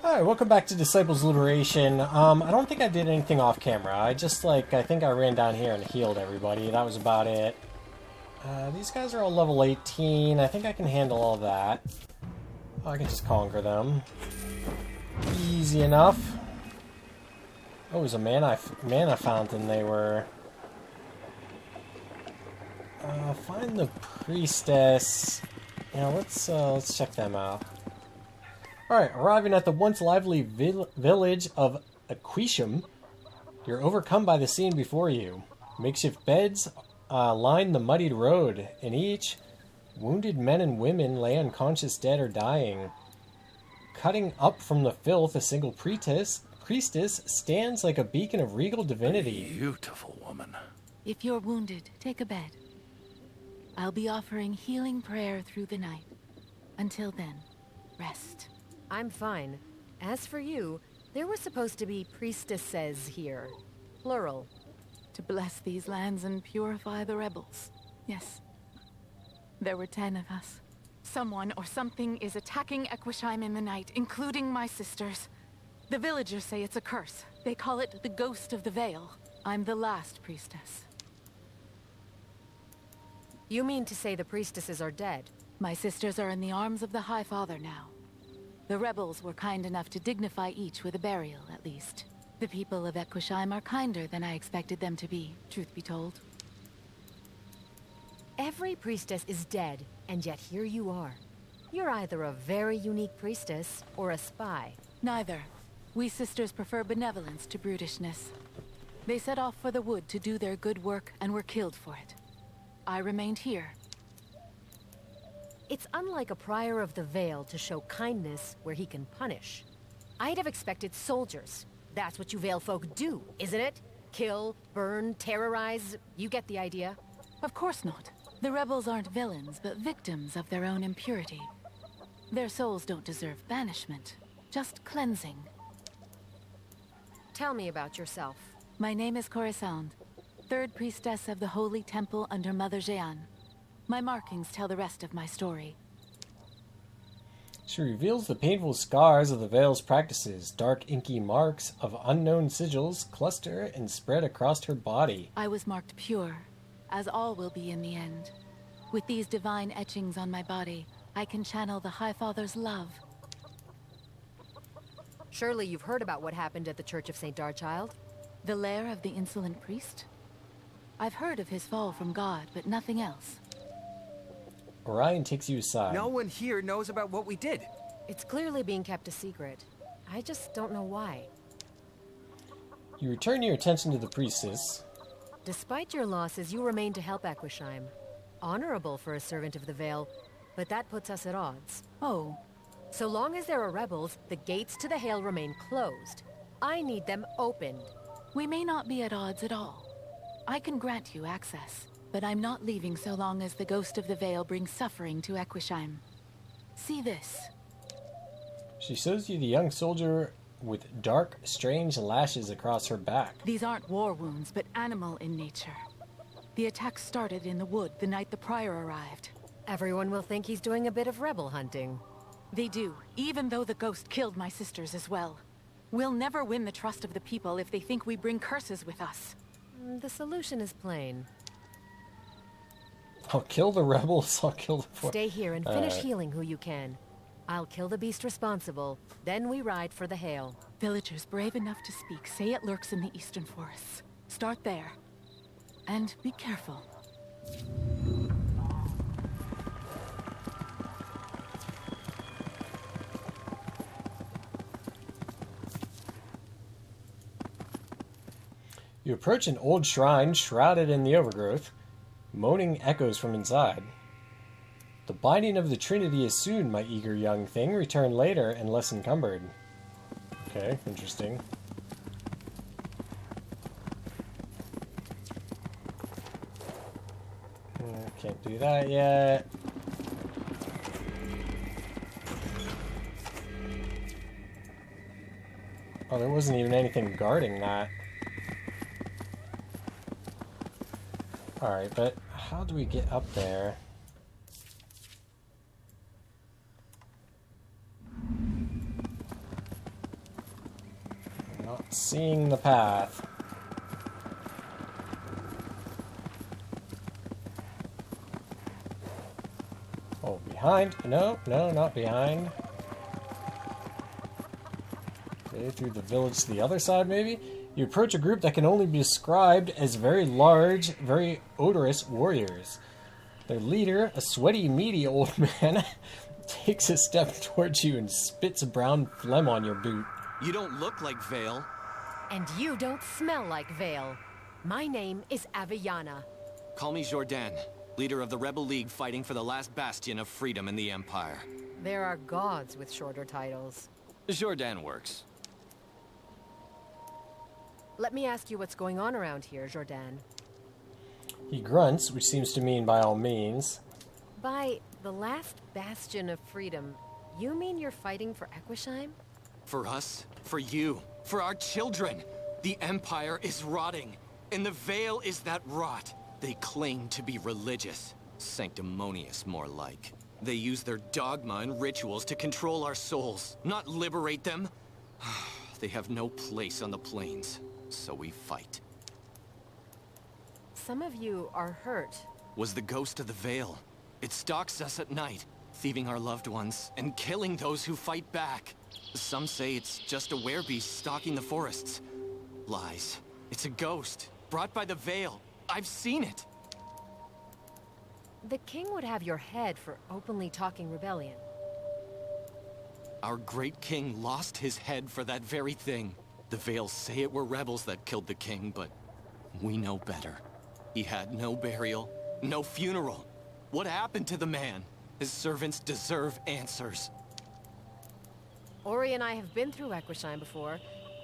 Hi, welcome back to Disciples Liberation. I don't think I did anything off camera. I think I ran down here and healed everybody. That was about it. These guys are all level 18. I think I can handle all that. I can just conquer them. Easy enough. Oh, it was a mana fountain they were. Find the priestess. Yeah, let's check them out. Alright, arriving at the once lively village of Aquisham, you're overcome by the scene before you. Makeshift beds line the muddied road. In each, wounded men and women lay unconscious, dead, or dying. Cutting up from the filth, a single priestess stands like a beacon of regal divinity. Beautiful woman. If you're wounded, take a bed. I'll be offering healing prayer through the night. Until then, rest. I'm fine. As for you, there were supposed to be priestesses here. Plural. To bless these lands and purify the rebels. Yes. There were 10 of us. Someone or something is attacking Aquisham in the night, including my sisters. The villagers say it's a curse. They call it the Ghost of the Vale. I'm the last priestess. You mean to say the priestesses are dead? My sisters are in the arms of the High Father now. The rebels were kind enough to dignify each with a burial, at least. The people of Aquisham are kinder than I expected them to be, truth be told. Every priestess is dead, and yet here you are. You're either a very unique priestess or a spy. Neither. We sisters prefer benevolence to brutishness. They set off for the wood to do their good work and were killed for it. I remained here. It's unlike a prior of the Vale to show kindness where he can punish. I'd have expected soldiers. That's what you Vale folk do, isn't it? Kill, burn, terrorize. You get the idea. Of course not. The rebels aren't villains, but victims of their own impurity. Their souls don't deserve banishment, just cleansing. Tell me about yourself. My name is Coruscant, third priestess of the Holy Temple under Mother Jeanne. My markings tell the rest of my story. She reveals the painful scars of the Vale's practices. Dark, inky marks of unknown sigils cluster and spread across her body. I was marked pure, as all will be in the end. With these divine etchings on my body, I can channel the High Father's love. Surely you've heard about what happened at the Church of St. Darchild? The lair of the insolent priest? I've heard of his fall from God, but nothing else. Orion takes you aside. No one here knows about what we did. It's clearly being kept a secret. I just don't know why. You return your attention to the priestess. Despite your losses, you remain to help Aquisham. Honorable for a servant of the Vale, but that puts us at odds. Oh. So long as there are rebels, the gates to the Hail remain closed. I need them opened. We may not be at odds at all. I can grant you access. But I'm not leaving so long as the Ghost of the Vale brings suffering to Aquisham. See this. She shows you the young soldier with dark, strange lashes across her back. These aren't war wounds, but animal in nature. The attack started in the wood the night the Prior arrived. Everyone will think he's doing a bit of rebel hunting. They do, even though the ghost killed my sisters as well. We'll never win the trust of the people if they think we bring curses with us. The solution is plain. I'll kill the rebels, I'll kill the... Stay here and finish healing who you can. I'll kill the beast responsible, then we ride for the Hail. Villagers brave enough to speak say it lurks in the eastern forests. Start there. And be careful. You approach an old shrine shrouded in the overgrowth. Moaning echoes from inside. The binding of the Trinity is soon, my eager young thing. Return later and less encumbered. Okay, interesting. Can't do that yet. Oh, there wasn't even anything guarding that. Alright, but how do we get up there? Seeing the path. Oh, behind? No, no, not behind. Okay, through the village to the other side, maybe? You approach a group that can only be described as very large, very odorous warriors. Their leader, a sweaty, meaty old man, takes a step towards you and spits brown phlegm on your boot. You don't look like Vale. And you don't smell like Vale. My name is Aviana. Call me Jordan, leader of the Rebel League fighting for the last bastion of freedom in the Empire. There are gods with shorter titles. Jordan works. Let me ask you what's going on around here, Jordan. He grunts, which seems to mean by all means. By the last bastion of freedom, you mean you're fighting for Equisheim? For us, for you, for our children. The Empire is rotting, and the Vale is that rot. They claim to be religious. Sanctimonious, more like. They use their dogma and rituals to control our souls, not liberate them. They have no place on the plains, so we fight. Some of you are hurt. Was the ghost of the Vale. It stalks us at night, thieving our loved ones and killing those who fight back. Some say it's just a werebeast stalking the forests. Lies. It's a ghost, brought by the Vale. I've seen it. The king would have your head for openly talking rebellion. Our great king lost his head for that very thing. The Vale say it were rebels that killed the king, but we know better. He had no burial, no funeral. What happened to the man? His servants deserve answers. Ori and I have been through Equisheim before.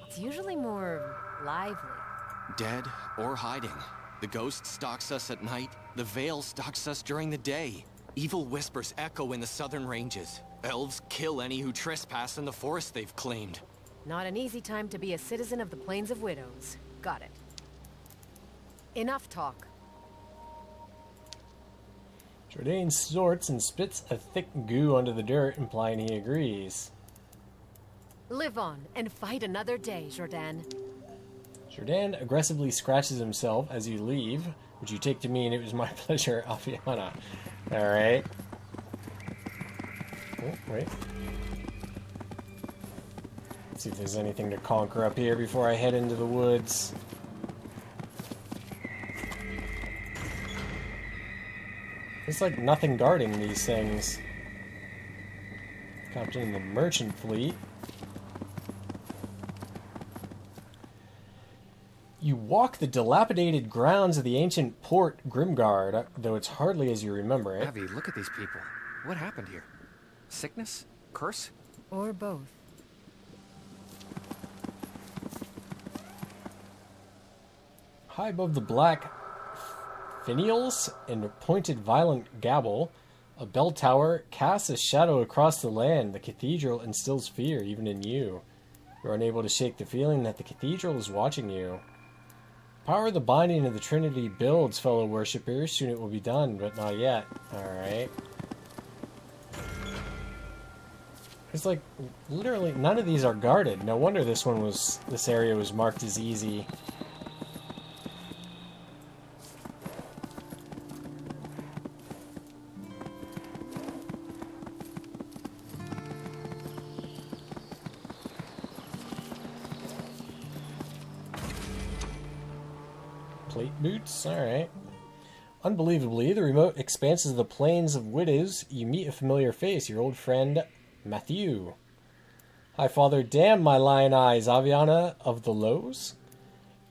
It's usually more lively. Dead or hiding. The ghost stalks us at night. The Vale stalks us during the day. Evil whispers echo in the southern ranges. Elves kill any who trespass in the forest they've claimed. Not an easy time to be a citizen of the Plains of Widows. Got it. Enough talk. Jordan snorts and spits a thick goo onto the dirt, implying he agrees. Live on and fight another day, Jordan. Jordan aggressively scratches himself as you leave, which you take to mean it was my pleasure, Aviana. Alright. Oh, wait. Let's see if there's anything to conquer up here before I head into the woods. There's like nothing guarding these things. Captain in the merchant fleet. You walk the dilapidated grounds of the ancient port Grimgard, though it's hardly as you remember it. Avi, look at these people. What happened here? Sickness? Curse? Or both. High above the black finials and pointed violent gabble, a bell tower casts a shadow across the land. The cathedral instills fear even in you. You're unable to shake the feeling that the cathedral is watching you. Power the binding of the Trinity builds, fellow worshippers. Soon it will be done, but not yet. Alright. It's like, literally, none of these are guarded. No wonder this area was marked as easy. Plate boots? Alright. Unbelievably, the remote expanses of the Plains of Widows, you meet a familiar face, your old friend, Matthew. Hi, Father. Damn my lion eyes, Aviana of the Lows.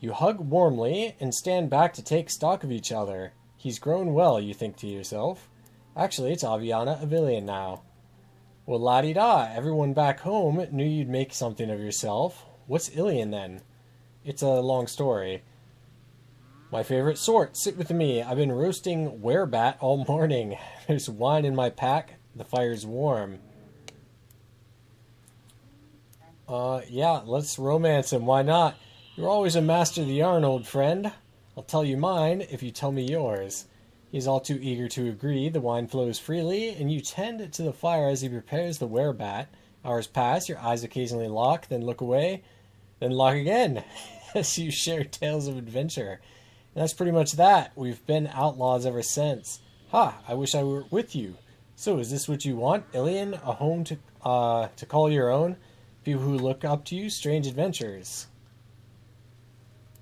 You hug warmly and stand back to take stock of each other. He's grown well, you think to yourself. Actually, it's Aviana of Ilion now. Well, la-di-da, everyone back home knew you'd make something of yourself. What's Ilion, then? It's a long story. My favorite sort. Sit with me. I've been roasting werebat all morning. There's wine in my pack. The fire's warm. Yeah, let's romance him. Why not? You're always a master of the yarn, old friend. I'll tell you mine if you tell me yours. He's all too eager to agree. The wine flows freely, and you tend to the fire as he prepares the werebat. Hours pass, your eyes occasionally lock, then look away. then lock again as you share tales of adventure. And that's pretty much that. We've been outlaws ever since. Ha! I wish I were with you. So, is this what you want, Ilian? A home to call your own? People who look up to you? Strange adventures.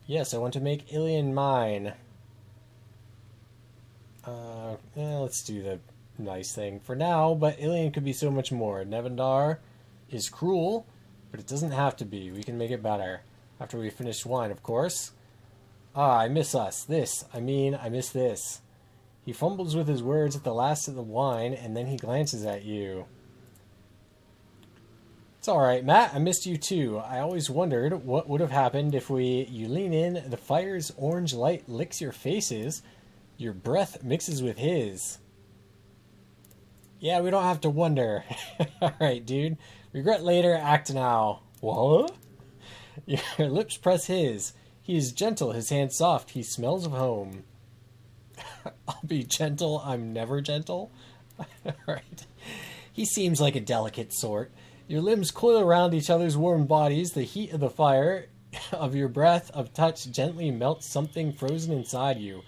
Yes, I want to make Ilian mine. Let's do the nice thing for now, but Ilian could be so much more. Nevendar is cruel, but it doesn't have to be. We can make it better. After we finish wine, of course. Ah, I miss us. I miss this. He fumbles with his words at the last of the wine, and then he glances at you. It's alright, Matt. I missed you too. I always wondered what would have happened if you lean in, the fire's orange light licks your faces, your breath mixes with his. Yeah, we don't have to wonder. Alright, dude. Regret later, act now. What? Your lips press his. He is gentle, his hands soft, he smells of home. I'll be gentle, I'm never gentle. Right. He seems like a delicate sort. Your limbs coil around each other's warm bodies. The heat of the fire, of your breath, of touch, gently melts something frozen inside you.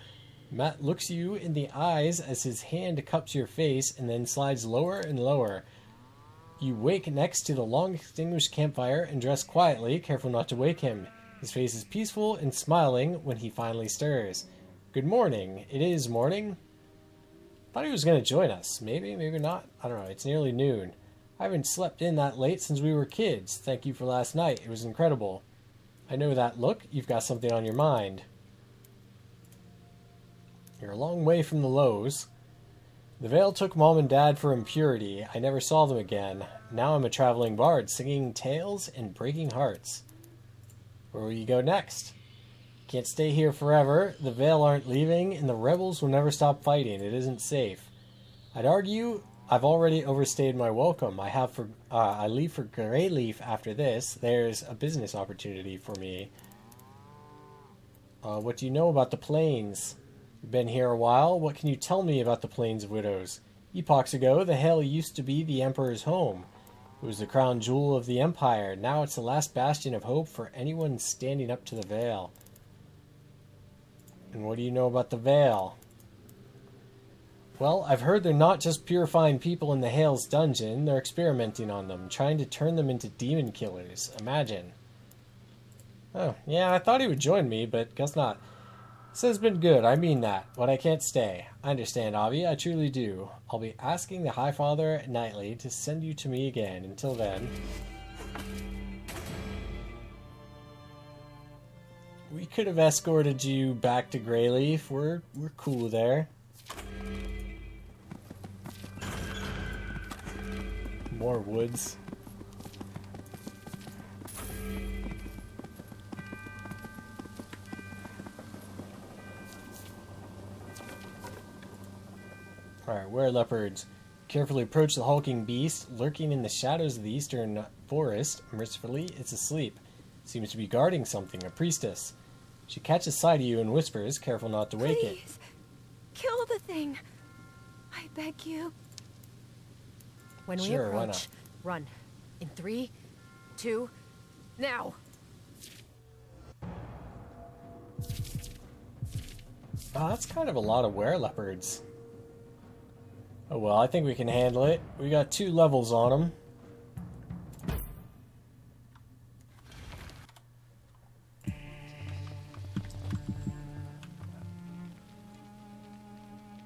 Matt looks you in the eyes as his hand cups your face and then slides lower and lower. You wake next to the long-extinguished campfire and dress quietly, careful not to wake him. His face is peaceful and smiling when he finally stirs. Good morning. It is morning. Thought he was going to join us. Maybe, maybe not. I don't know. It's nearly noon. I haven't slept in that late since we were kids. Thank you for last night. It was incredible. I know that look. You've got something on your mind. You're a long way from the Lows. The Vale took Mom and Dad for impurity. I never saw them again. Now I'm a traveling bard, singing tales and breaking hearts. Where will you go next? Can't stay here forever. The Vale aren't leaving, and the rebels will never stop fighting. It isn't safe. I'd argue I've already overstayed my welcome. I leave for Greyleaf after this. There's a business opportunity for me. What do you know about the plains? You've been here a while. What can you tell me about the Plains of Widows? Epochs ago, the Hill used to be the Emperor's home. It was the crown jewel of the Empire. Now it's the last bastion of hope for anyone standing up to the Vale. And what do you know about the Vale? Well, I've heard they're not just purifying people in the Hale's dungeon. They're experimenting on them, trying to turn them into demon killers. Imagine. Oh, yeah, I thought he would join me, but guess not. This has been good, I mean that, but I can't stay. I understand, Avi, I truly do. I'll be asking the High Father nightly to send you to me again. Until then... we could have escorted you back to Greyleaf. We're cool there. More woods. Alright, were-leopards. Carefully approach the hulking beast, lurking in the shadows of the eastern forest. Mercifully, it's asleep. Seems to be guarding something, a priestess. She catches sight of you and whispers, careful not to wake it. Please, kill the thing. I beg you. When we Sure, why approach, run. In 3, 2, now! Oh, that's kind of a lot of were-leopards. Oh well, I think we can handle it. We got 2 levels on them.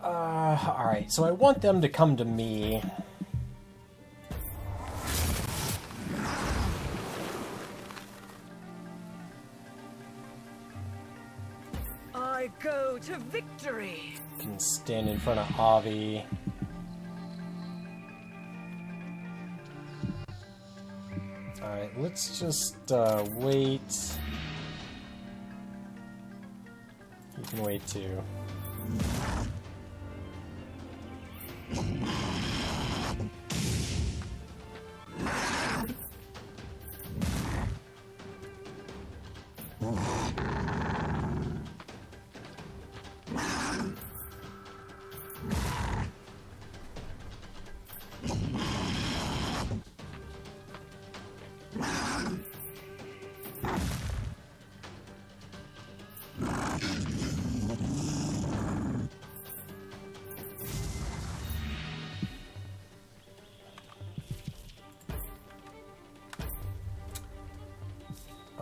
Alright, so I want them to come to me. I go to victory. Can stand in front of Avi. Alright, let's just wait. You can wait too.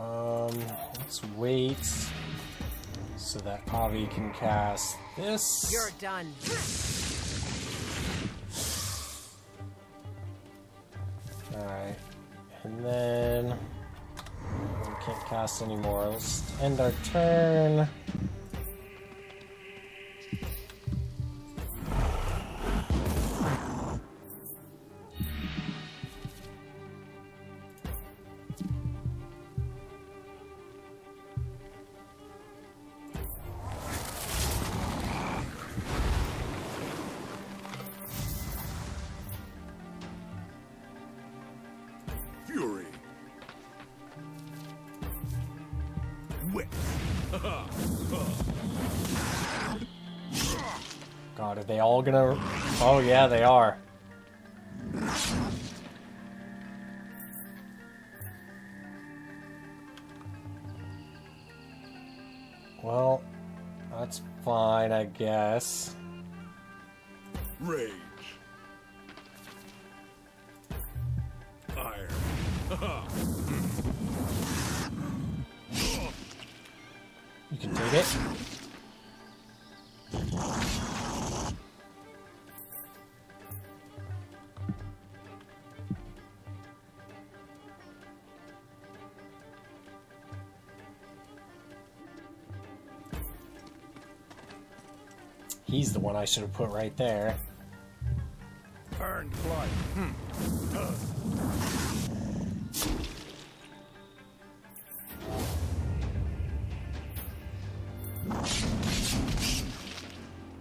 Let's wait so that Avi can cast this. You're done. Alright. And then we can't cast anymore. Let's end our turn. Fury. Whip. God, are they all gonna... Oh yeah, they are. Well, that's fine, I guess. Rage. Iron. You can take it. He's the one I should have put right there. Earned blood.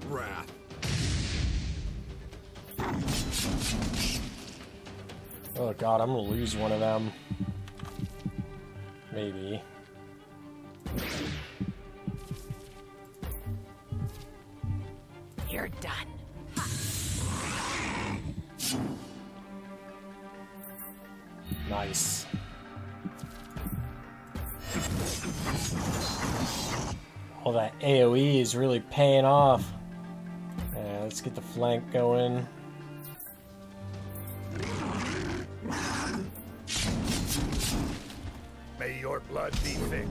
Wrath. Oh god, I'm gonna lose one of them. Maybe. You're done. Nice. All that AoE is really paying off. Yeah, let's get the flank going. May your blood be thick.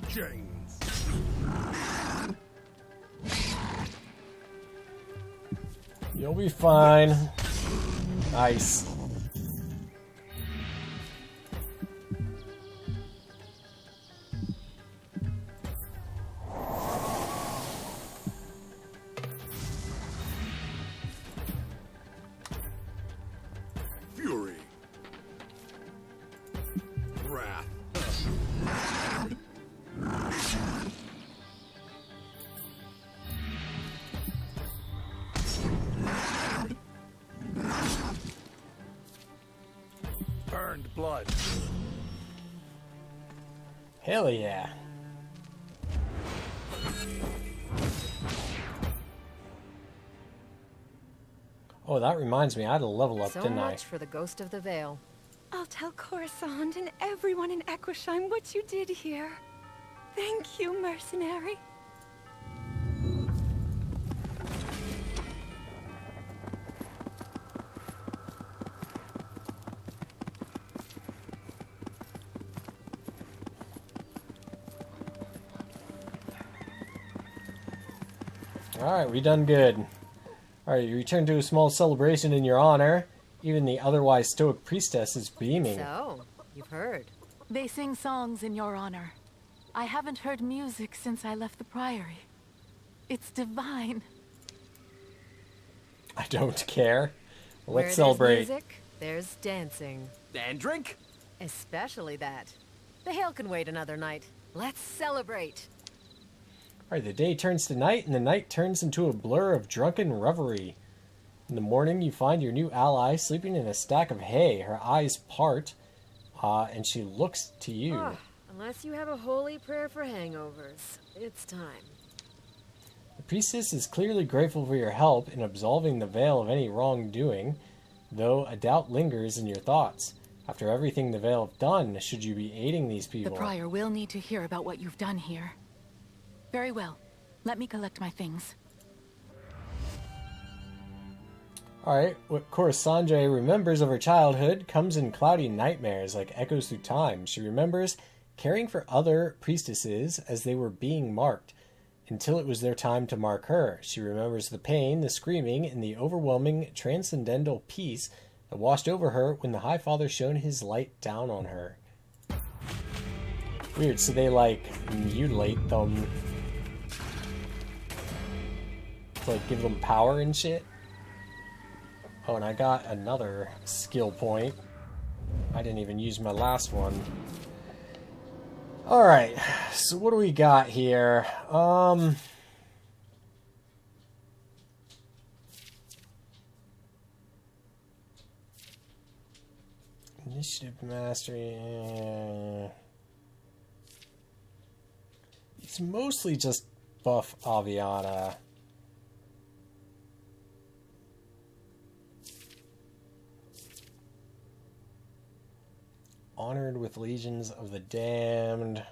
Chains. You'll be fine. Nice. Fury. Wrath. Earned blood. Hell yeah. Oh, that reminds me, I had to level up, So didn't I? much for the Ghost of the Vale. I'll tell Coruscant and everyone in Equishime what you did here. Thank you, mercenary. Alright, we done good. Alright, you return to a small celebration in your honor. Even the otherwise stoic priestess is beaming. So, you've heard. They sing songs in your honor. I haven't heard music since I left the Priory. It's divine. I don't care. Where Let's there's celebrate. music, there's dancing. And drink? Especially that. The Hale can wait another night. Let's celebrate. Alright, the day turns to night, and the night turns into a blur of drunken reverie. In the morning, you find your new ally sleeping in a stack of hay. Her eyes part, and she looks to you. Ah, unless you have a holy prayer for hangovers, it's time. The priestess is clearly grateful for your help in absolving the Vale of any wrongdoing, though a doubt lingers in your thoughts. After everything the Vale have done, should you be aiding these The people? Prior will need to hear about what you've done here. Very well. Let me collect my things. Alright, what Coruscant remembers of her childhood comes in cloudy nightmares like echoes through time. She remembers caring for other priestesses as they were being marked, until it was their time to mark her. She remembers the pain, the screaming, and the overwhelming transcendental peace that washed over her when the High Father shone his light down on her. Weird, so they, like, mutilate them. To, like, give them power and shit. Oh, and I got another skill point. I didn't even use my last one. Alright, so what do we got here? Initiative mastery. It's mostly just buff Aviana. Honored with Legions of the Damned.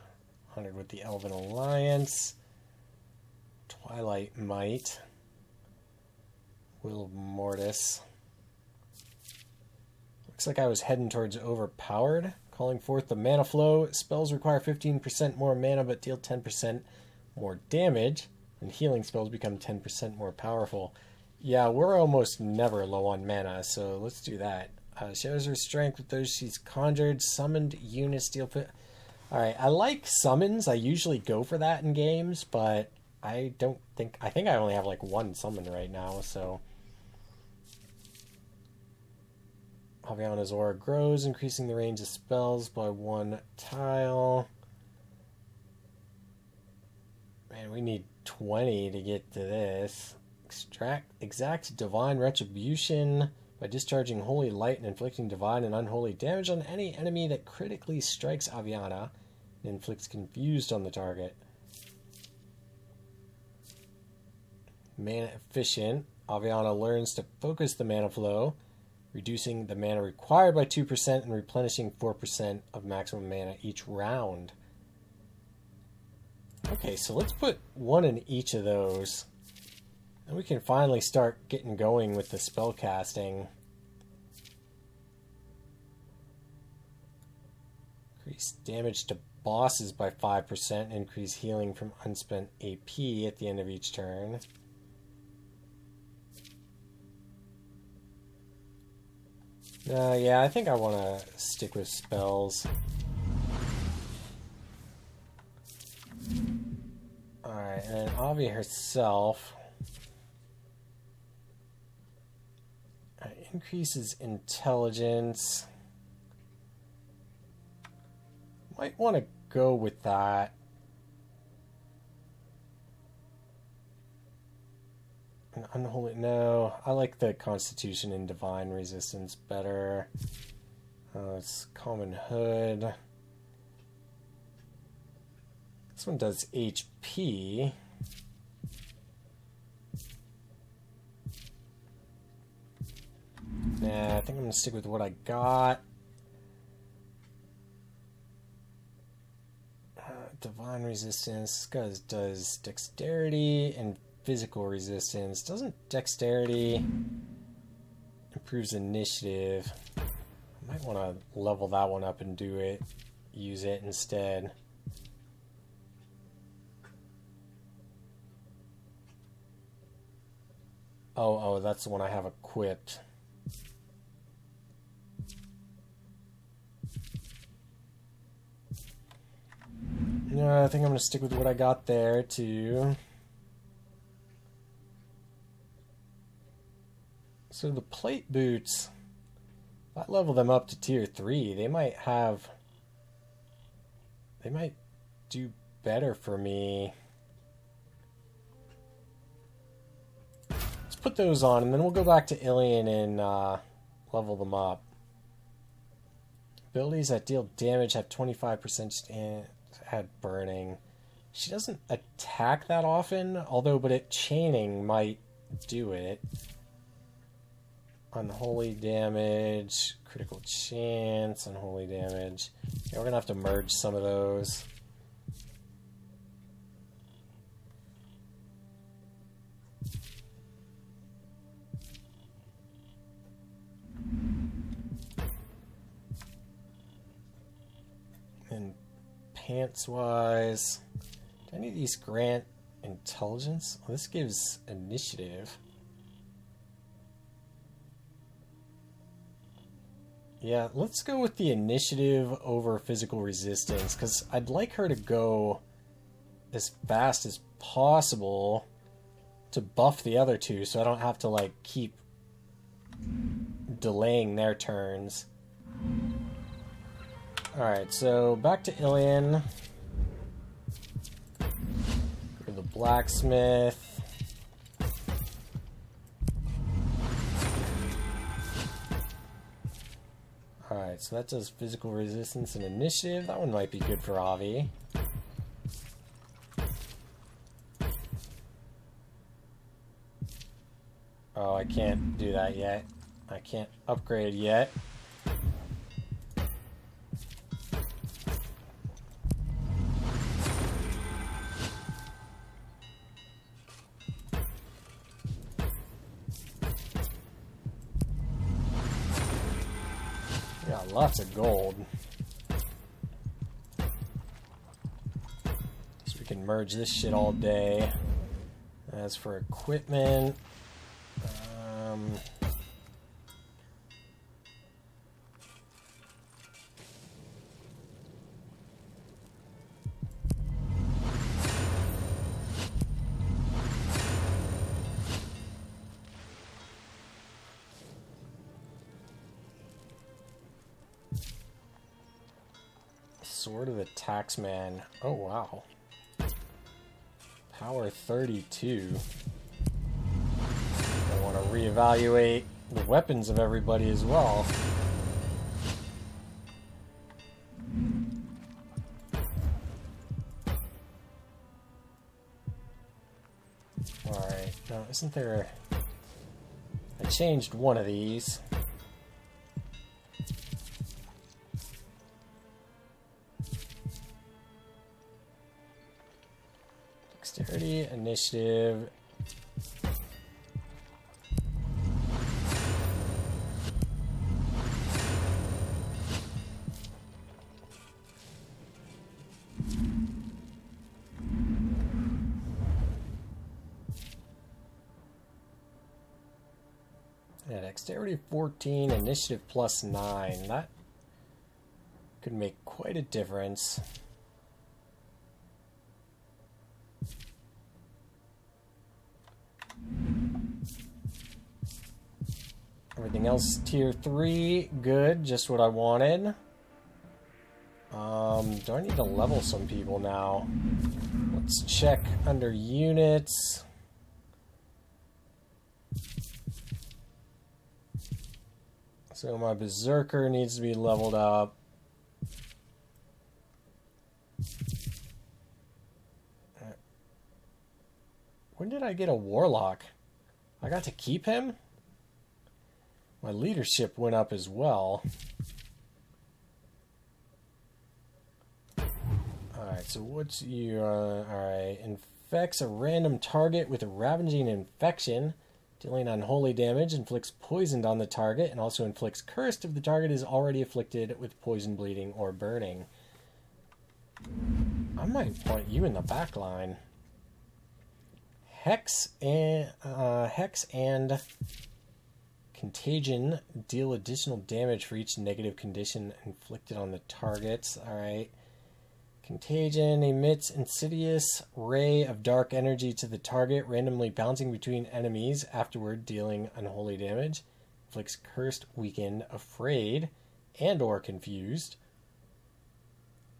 Honored with the Elven Alliance. Twilight Might. Will of Mortis. Looks like I was heading towards overpowered. Calling forth the mana flow. Spells require 15% more mana but deal 10% more damage. And healing spells become 10% more powerful. Yeah, we're almost never low on mana, so let's do that. Shows her strength with those she's conjured. Summoned units deal... Alright, I like summons. I usually go for that in games, but I don't think... I think I only have like one summon right now, so... Aviana's aura grows, increasing the range of spells by 1 tile. Man, we need 20 to get to this. Exact divine retribution by discharging holy light and inflicting divine and unholy damage on any enemy that critically strikes Aviana and inflicts confused on the target. Mana efficient. Aviana learns to focus the mana flow, reducing the mana required by 2% and replenishing 4% of maximum mana each round. Okay, so let's put one in each of those. And we can finally start getting going with the spell casting. Increase damage to bosses by 5%. Increase healing from unspent AP at the end of each turn. Yeah, I think I want to stick with spells. Alright, and then Avi herself... increases intelligence. Might want to go with that. An unholy... No, I like the Constitution and Divine Resistance better. It's Common Hood. This one does HP. Nah, I think I'm going to stick with what I got. Divine Resistance. This guy does Dexterity and Physical Resistance. Doesn't Dexterity improves Initiative? I might want to level that one up and do it. Use it instead. Oh, that's the one I have equipped. No, I think I'm going to stick with what I got there, too. So the plate boots, if I level them up to tier 3, they might do better for me. Let's put those on, and then we'll go back to Ilian and level them up. Abilities that deal damage have 25% stand. Had burning. She doesn't attack that often, but chaining might do it. Unholy damage, critical chance, unholy damage. Yeah, we're gonna have to merge some of those. enhance-wise. Do any of these grant intelligence? Well, this gives initiative. Yeah, let's go with the initiative over physical resistance, because I'd like her to go as fast as possible to buff the other two, so I don't have to, like, keep delaying their turns. Alright, so back to Ilion. Go to the blacksmith. Alright, so that does physical resistance and initiative. That one might be good for Avi. Oh, I can't do that yet. I can't upgrade yet. Got lots of gold. So we can merge this shit all day. As for equipment, Sword of the Taxman. Oh, wow. Power 32. I want to reevaluate the weapons of everybody as well. Alright, now isn't there... I changed one of these. Dexterity, initiative. Yeah, dexterity 14, initiative +9. That could make quite a difference. Everything else tier 3, good, just what I wanted. Do I need to level some people now? Let's check under units. So my Berserker needs to be leveled up. When did I get a Warlock? I got to keep him? My leadership went up as well. Alright, so what's your... Alright, infects a random target with a ravaging infection, dealing unholy damage, inflicts poisoned on the target, and also inflicts cursed if the target is already afflicted with poison, bleeding, or burning. I might want you in the back line. Hex and Contagion deal additional damage for each negative condition inflicted on the targets. Alright. Contagion emits insidious ray of dark energy to the target, randomly bouncing between enemies, afterward dealing unholy damage. Inflicts cursed, weakened, afraid, and or confused.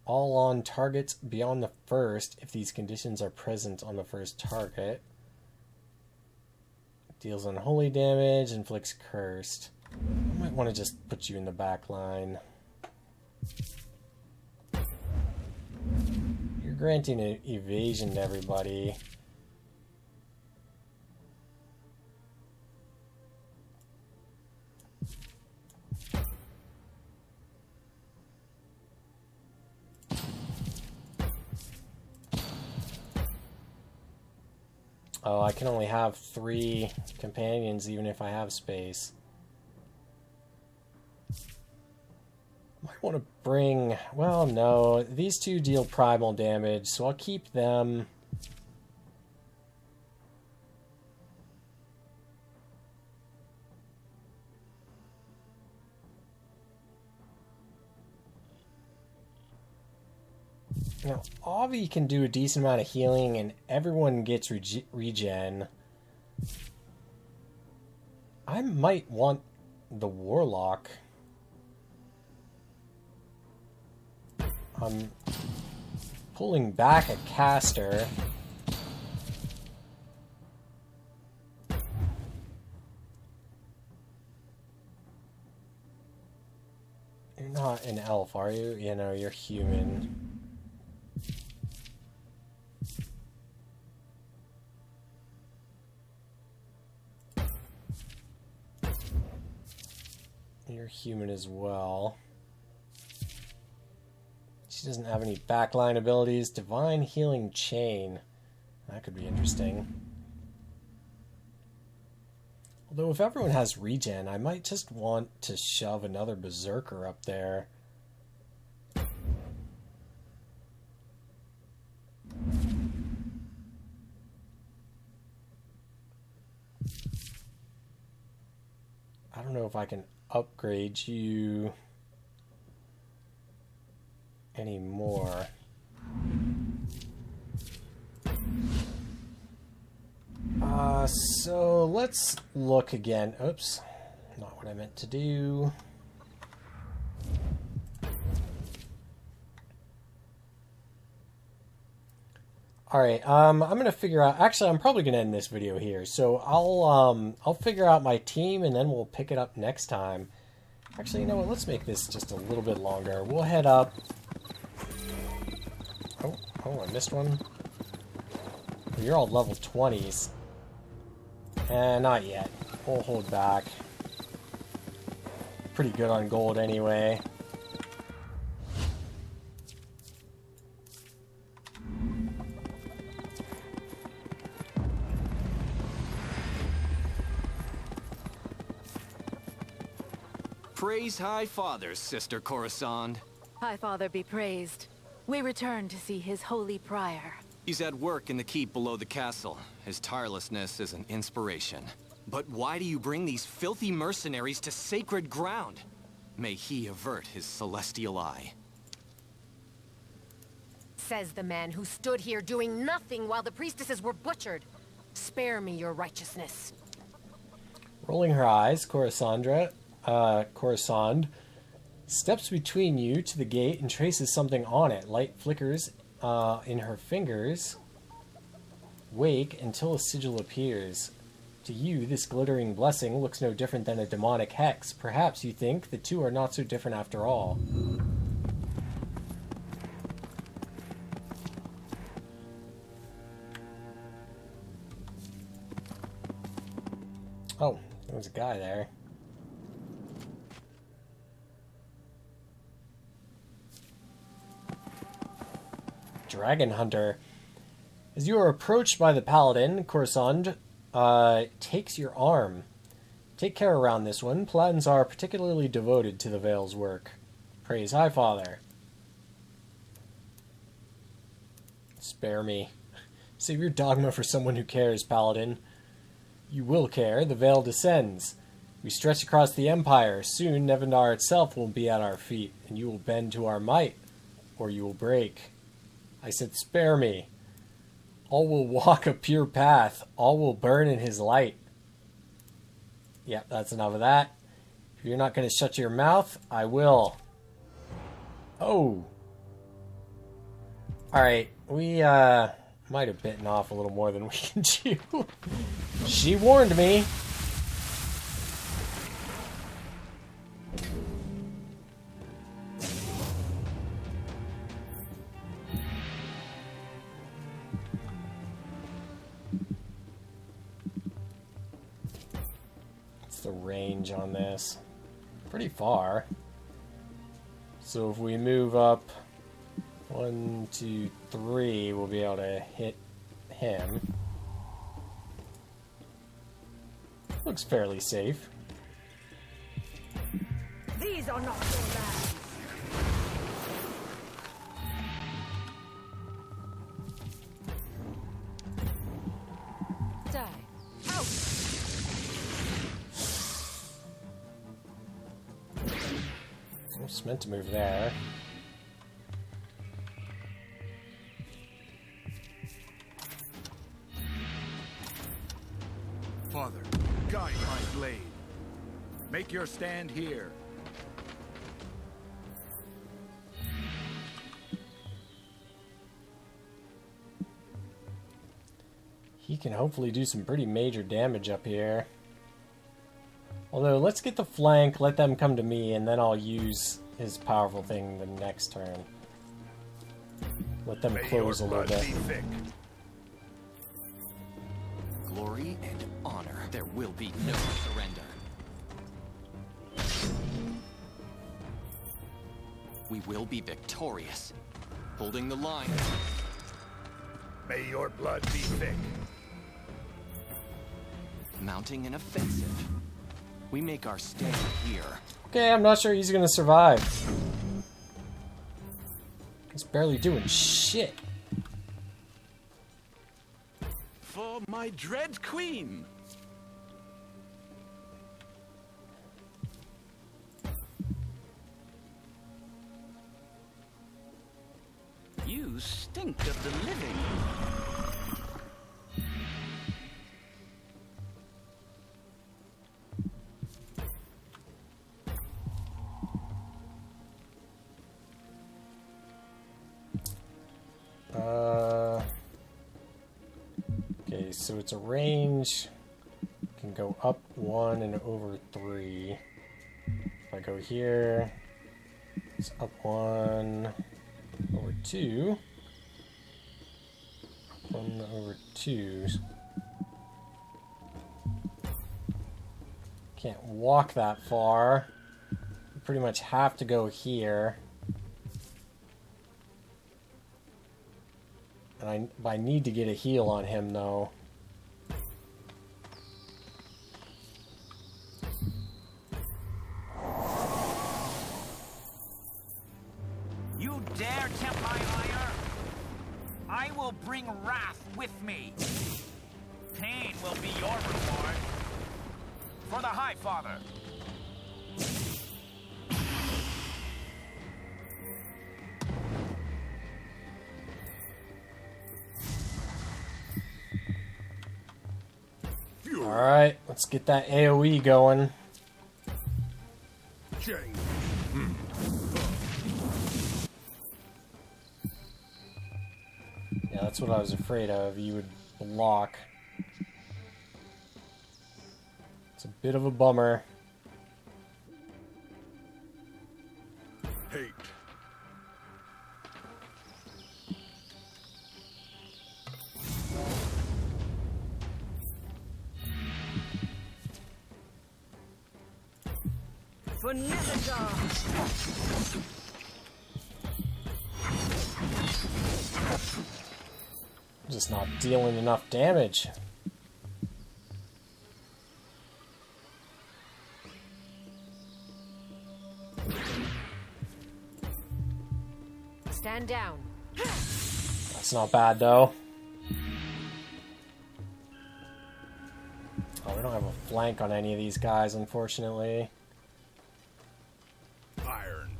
All on targets beyond the first if these conditions are present on the first target. Deals unholy damage, inflicts cursed. I might want to just put you in the back line. You're granting evasion to everybody. Oh, I can only have 3 companions even if I have space. Might want to bring... Well, no. These two deal primal damage, so I'll keep them. Now, Avi can do a decent amount of healing, and everyone gets regen. I might want the Warlock. I'm pulling back a caster. You're not an elf, are you? You know, you're human. You're human as well. She doesn't have any backline abilities. Divine Healing Chain. That could be interesting. Although if everyone has regen, I might just want to shove another Berserker up there. I don't know if I can upgrade you anymore. So let's look again. Oops, not what I meant to do. Alright, I'm gonna figure out... Actually, I'm probably gonna end this video here. So I'll figure out my team, and then we'll pick it up next time. Actually, you know what? Let's make this just a little bit longer. We'll head up... Oh, I missed one. You're all level 20s. Not yet. We'll hold back. Pretty good on gold anyway. Praise High Father, Sister Coruscant. High Father be praised. We return to see his holy prior. He's at work in the keep below the castle. His tirelessness is an inspiration. But why do you bring these filthy mercenaries to sacred ground? May he avert his celestial eye. Says the man who stood here doing nothing while the priestesses were butchered. Spare me your righteousness. Rolling her eyes, Coruscant steps between you to the gate and traces something on it. Light flickers in her fingers. Wake until a sigil appears. To you, this glittering blessing looks no different than a demonic hex. Perhaps you think the two are not so different after all. Oh, there's a guy there. Dragon Hunter. As you are approached by the paladin, Coruscant takes your arm. Take care around this one. Paladins are particularly devoted to the Veil's work. Praise High Father. Spare me. Save your dogma for someone who cares, Paladin. You will care. The Veil descends. We stretch across the Empire. Soon, Nevendar itself will be at our feet, and you will bend to our might, or you will break. I said, spare me. All will walk a pure path. All will burn in his light. Yep, that's enough of that. If you're not going to shut your mouth, I will. Oh. Alright, we might have bitten off a little more than we can chew. She warned me. The range on this pretty far, so if we move up 1, 2, 3, we'll be able to hit him. Looks fairly safe. These are not your lands. It's meant to move there. Father, guide my blade. Make your stand here. He can hopefully do some pretty major damage up here. Although, let's get the flank, let them come to me, and then I'll use his powerful thing the next turn. Let them close a little bit. Glory and honor. There will be no surrender. We will be victorious. Holding the line. May your blood be thick. Mounting an offensive. We make our stand here. Okay, I'm not sure he's gonna survive. He's barely doing shit. For my dread queen. You stink of the living. Okay, so it's a range. Can go up 1 and over 3. If I go here, it's up 1, over 2. 1 over 2. Can't walk that far. You pretty much have to go here. And I need to get a heal on him, though. You dare tempt my ire? I will bring wrath with me. Pain will be your reward. For the High Father. Alright, let's get that AoE going. Change. Yeah, that's what I was afraid of. You would block. It's a bit of a bummer. Hate. For Nethergar. Just not dealing enough damage. Stand down. That's not bad, though. Oh, we don't have a flank on any of these guys, unfortunately. Iron.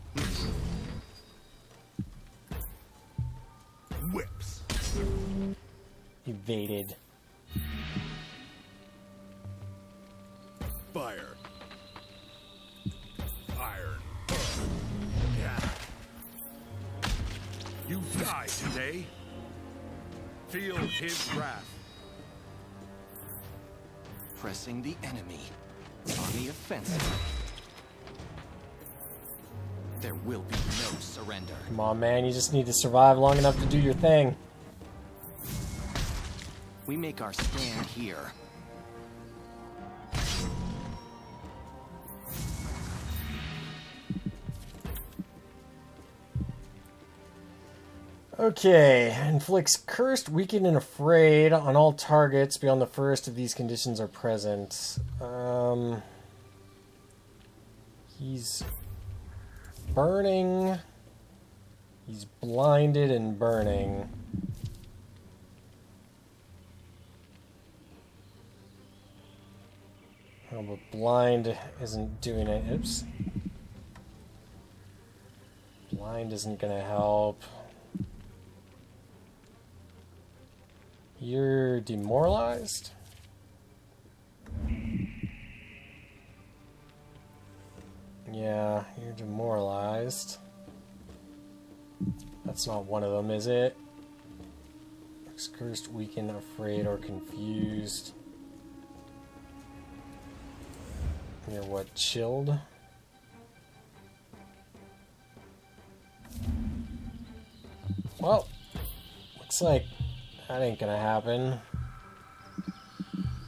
Whips. Evaded. Fire. Iron. Yeah. You die today. Feel his wrath. Pressing the enemy. On the offensive. There will be no surrender. Come on, man. You just need to survive long enough to do your thing. We make our stand here. Okay, inflicts cursed, weakened, and afraid on all targets beyond the first if these conditions are present. He's burning. He's blinded and burning. Oh, but blind isn't doing it. Oops. Mind isn't gonna help. You're demoralized? Yeah, you're demoralized. That's not one of them, is it? Looks cursed, weakened, afraid, or confused. You're what, chilled? Well, looks like that ain't gonna happen.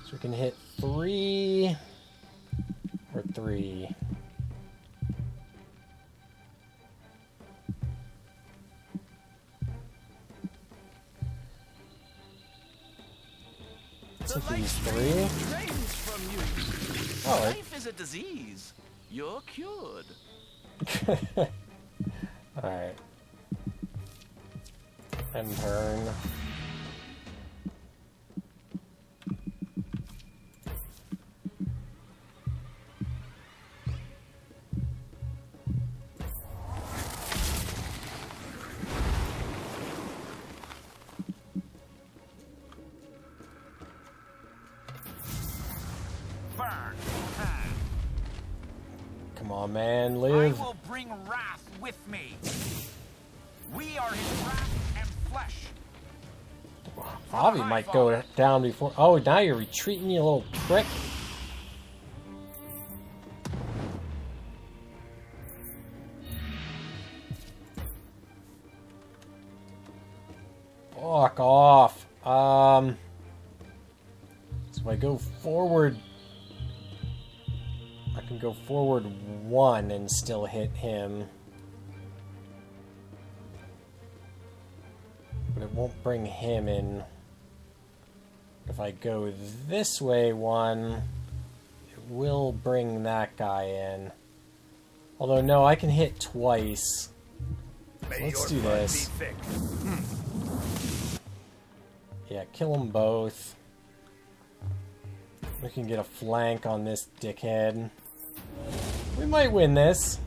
So we can hit 3 or 3. Let's hit these 3. Oh, life is a disease. You're cured. Alright. End turn. Burn. Come on, man, I live. will bring wrath with me. We are his wrath and flesh. Avi might go down before. Oh, now you're retreating, you little prick. Fuck off. So if I go forward, I can go forward 1 and still hit him. But it won't bring him in. If I go this way 1, it will bring that guy in. Although, no, I can hit twice. Let's do this. Yeah, kill them both. We can get a flank on this dickhead. We might win this.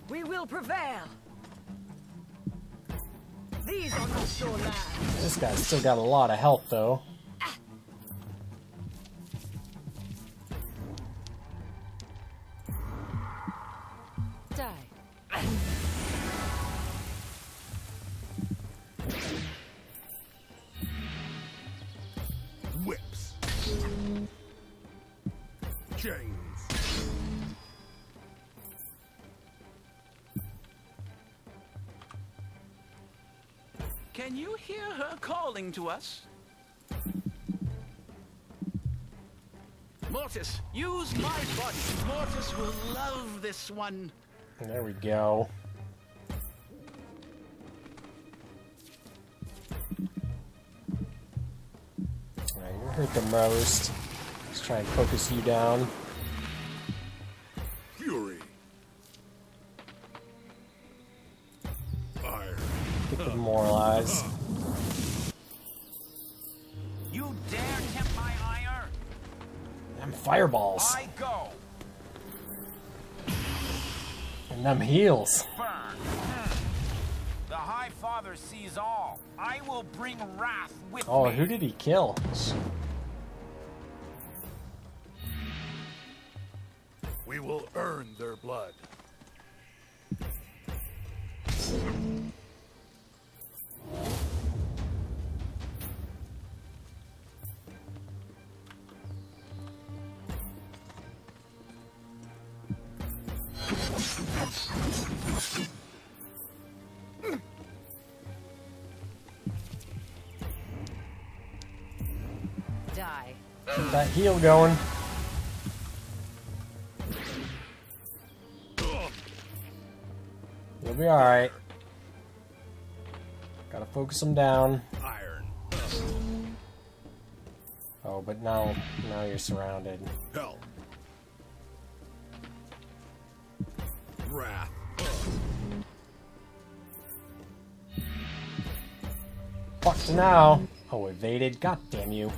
We will prevail. These are not your lands. This guy's still got a lot of health, though. Die. Whips. Chains. Can you hear her calling to us? Mortis, use my body. Mortis will love this one. There we go. Alright, you're hurt the most. Let's try and focus you down. Fury. Fire. Get demoralized. You dare tempt my ire? Them fireballs. I go. And them heals. Burn. The High Father sees all. I will bring wrath with me. Oh, who did he kill? We will earn their blood. Die. Get that heal going. You'll be alright. Gotta focus him down. Iron. Oh, but now you're surrounded. Hell. Wrath. Fucked now. Oh, evaded. God damn you.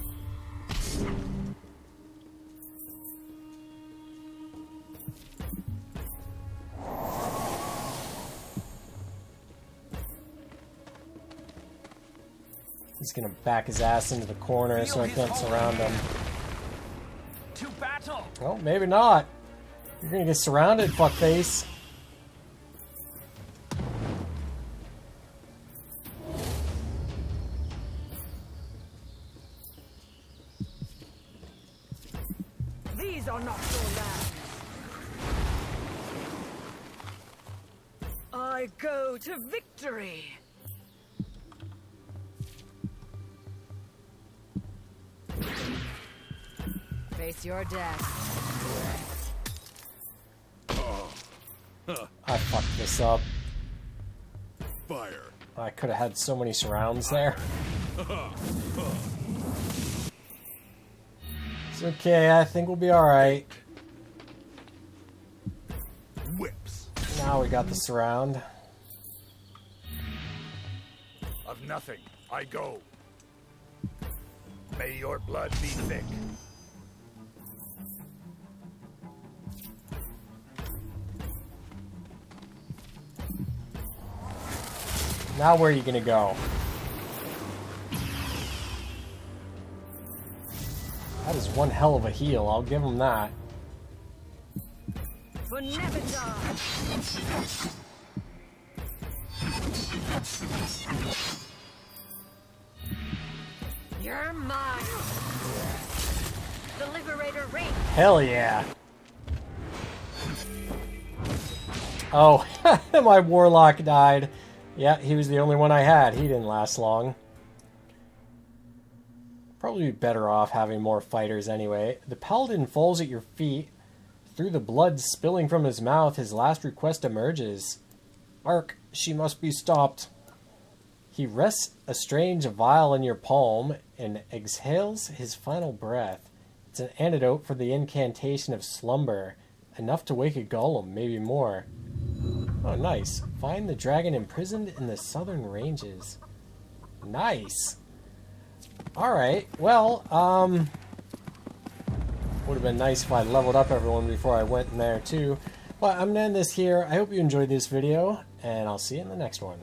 He's gonna back his ass into the corner so I can't surround him. To battle. Well, maybe not. You're gonna get surrounded, fuckface. These are not your lands. I go to victory. Face your death. I fucked this up. Fire. I could have had so many surrounds there. It's okay, I think we'll be alright. Whips. Now we got the surround. Of nothing, I go. May your blood be thick. Now where are you gonna go? That is one hell of a heal, I'll give him that. For Nevitar. You're mine. The Liberator reigns. Hell yeah. Oh, my warlock died. Yeah, he was the only one I had. He didn't last long. Probably be better off having more fighters anyway. The paladin falls at your feet. Through the blood spilling from his mouth, his last request emerges. Ark, she must be stopped. He rests a strange vial in your palm and exhales his final breath. It's an antidote for the incantation of slumber. Enough to wake a golem, maybe more. Oh, nice. Find the dragon imprisoned in the southern ranges. Nice. Alright, well, would have been nice if I leveled up everyone before I went in there too. But I'm going to end this here. I hope you enjoyed this video, and I'll see you in the next one.